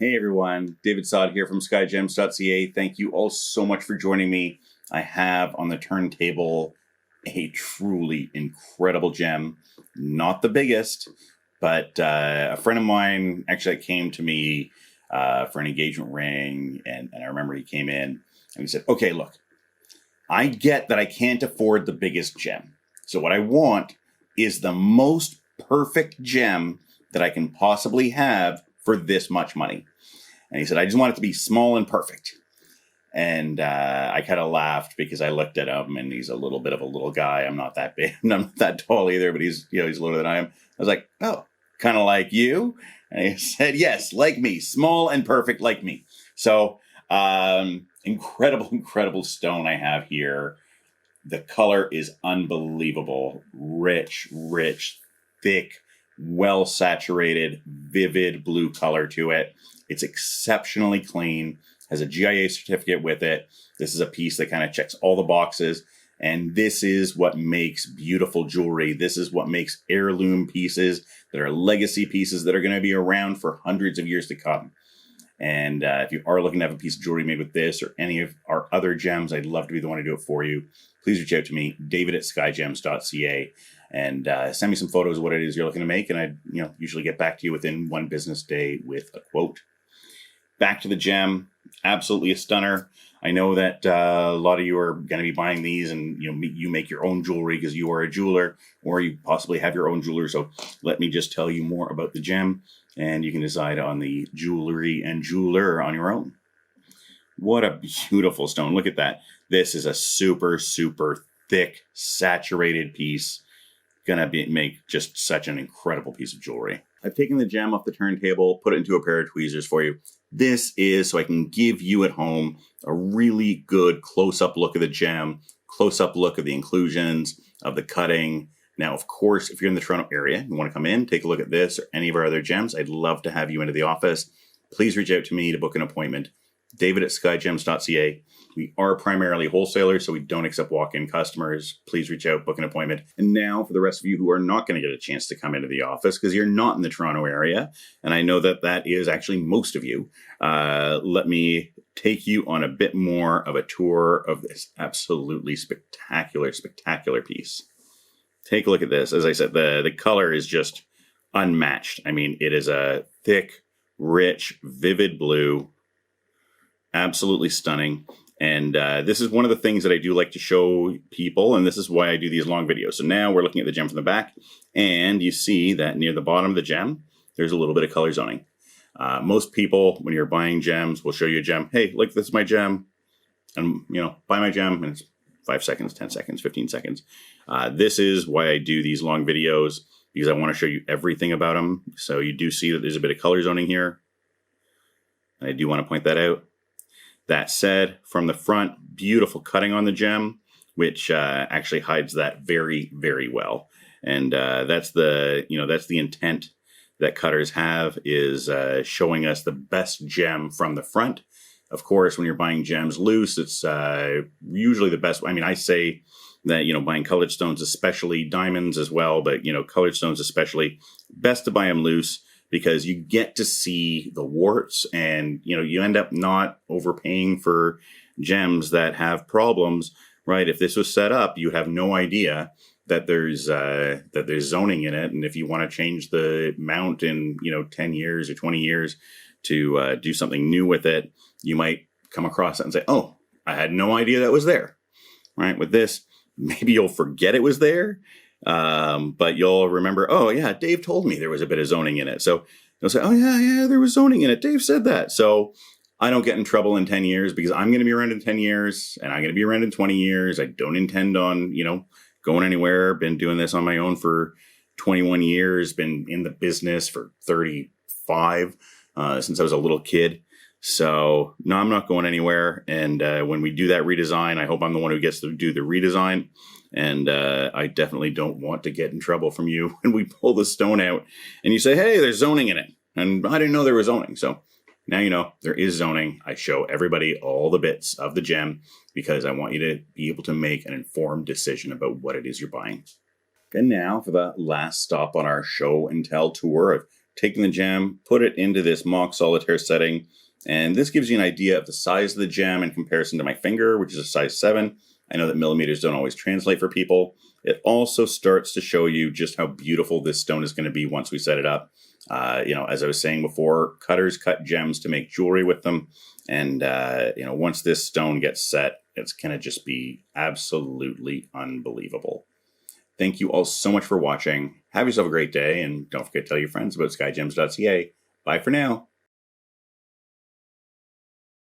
Hey everyone, David Sod here from skygems.ca. Thank you all so much for joining me. I have on the turntable a truly incredible gem. Not the biggest, but a friend of mine actually came to me for an engagement ring, and I remember he came in and he said, okay, look, I get that I can't afford the biggest gem. So what I want is the most perfect gem that I can possibly have for this much money. And he said, I just want it to be small and perfect. And I kind of laughed because I looked at him and he's a little bit of a little guy. I'm not that big. I'm not that tall either, but he's littler than I am. I was like, oh, kind of like you. And he said, yes, like me, small and perfect like me. So incredible stone I have here. The color is unbelievable. Rich, thick, well saturated, vivid blue color to it. It's exceptionally clean, has a GIA certificate with it. This is a piece that kind of checks all the boxes. And this is what makes beautiful jewelry. This is what makes heirloom pieces that are legacy pieces that are going to be around for hundreds of years to come. And if you are looking to have a piece of jewelry made with this or any of our other gems, I'd love to be the one to do it for you. Please reach out to me, david@skygems.ca, and send me some photos of what it is you're looking to make. And I usually get back to you within one business day with a quote. Back to the gem, absolutely a stunner. I know that a lot of you are going to be buying these, and you make your own jewelry because you are a jeweler, or you possibly have your own jeweler. So let me just tell you more about the gem, and you can decide on the jewelry and jeweler on your own. What a beautiful stone. Look at that. This is a super thick, saturated piece. Gonna make just such an incredible piece of jewelry. I've taken the gem off the turntable, put it into a pair of tweezers for you. This is so I can give you at home a really good close-up look of the gem, close-up look of the inclusions, of the cutting. Now, of course, if you're in the Toronto area, you want to come in, take a look at this or any of our other gems, I'd love to have you into the office. Please reach out to me to book an appointment. David@skygems.ca. We are primarily wholesalers, so we don't accept walk-in customers. Please reach out, book an appointment. And now for the rest of you who are not going to get a chance to come into the office because you're not in the Toronto area, and I know that that is actually most of you, let me take you on a bit more of a tour of this absolutely spectacular piece. Take a look at this. As I said, the color is just unmatched. I mean, it is a thick, rich, vivid blue. Absolutely stunning. And this is one of the things that I do like to show people, and this is why I do these long videos. So now we're looking at the gem from the back, and you see that near the bottom of the gem, there's a little bit of color zoning. Most people, when you're buying gems, will show you a gem. Hey, look, this is my gem. And, buy my gem, and it's 5 seconds, 10 seconds, 15 seconds. This is why I do these long videos, because I want to show you everything about them. So you do see that there's a bit of color zoning here. And I do want to point that out. That said, from the front, beautiful cutting on the gem, which actually hides that very well. And that's the intent that cutters have, is showing us the best gem from the front. Of course, when you're buying gems loose, it's usually the best. I mean, I say that, buying colored stones, especially diamonds as well, but, colored stones especially, best to buy them loose, because you get to see the warts, and you end up not overpaying for gems that have problems, right? If this was set up, you would have no idea that there's zoning in it, and if you want to change the mount in 10 years or 20 years to do something new with it, you might come across it and say, oh, I had no idea that was there, right? With this, maybe you'll forget it was there. But you'll remember, oh yeah, Dave told me there was a bit of zoning in it. So you'll say, oh yeah, there was zoning in it. Dave said that. So I don't get in trouble in 10 years because I'm going to be around in 10 years and I'm going to be around in 20 years. I don't intend on, going anywhere. Been doing this on my own for 21 years, been in the business for 35, since I was a little kid. So no, I'm not going anywhere. And, when we do that redesign, I hope I'm the one who gets to do the redesign. And I definitely don't want to get in trouble from you when we pull the stone out and you say, hey, there's zoning in it. And I didn't know there was zoning. So now you know there is zoning. I show everybody all the bits of the gem because I want you to be able to make an informed decision about what it is you're buying. And now for the last stop on our show and tell tour of taking the gem, put it into this mock solitaire setting, and this gives you an idea of the size of the gem in comparison to my finger, which is a size 7. I know that millimeters don't always translate for people. It also starts to show you just how beautiful this stone is going to be once we set it up. As I was saying before, cutters cut gems to make jewelry with them. And, once this stone gets set, it's going to just be absolutely unbelievable. Thank you all so much for watching. Have yourself a great day, and don't forget to tell your friends about skygems.ca. Bye for now.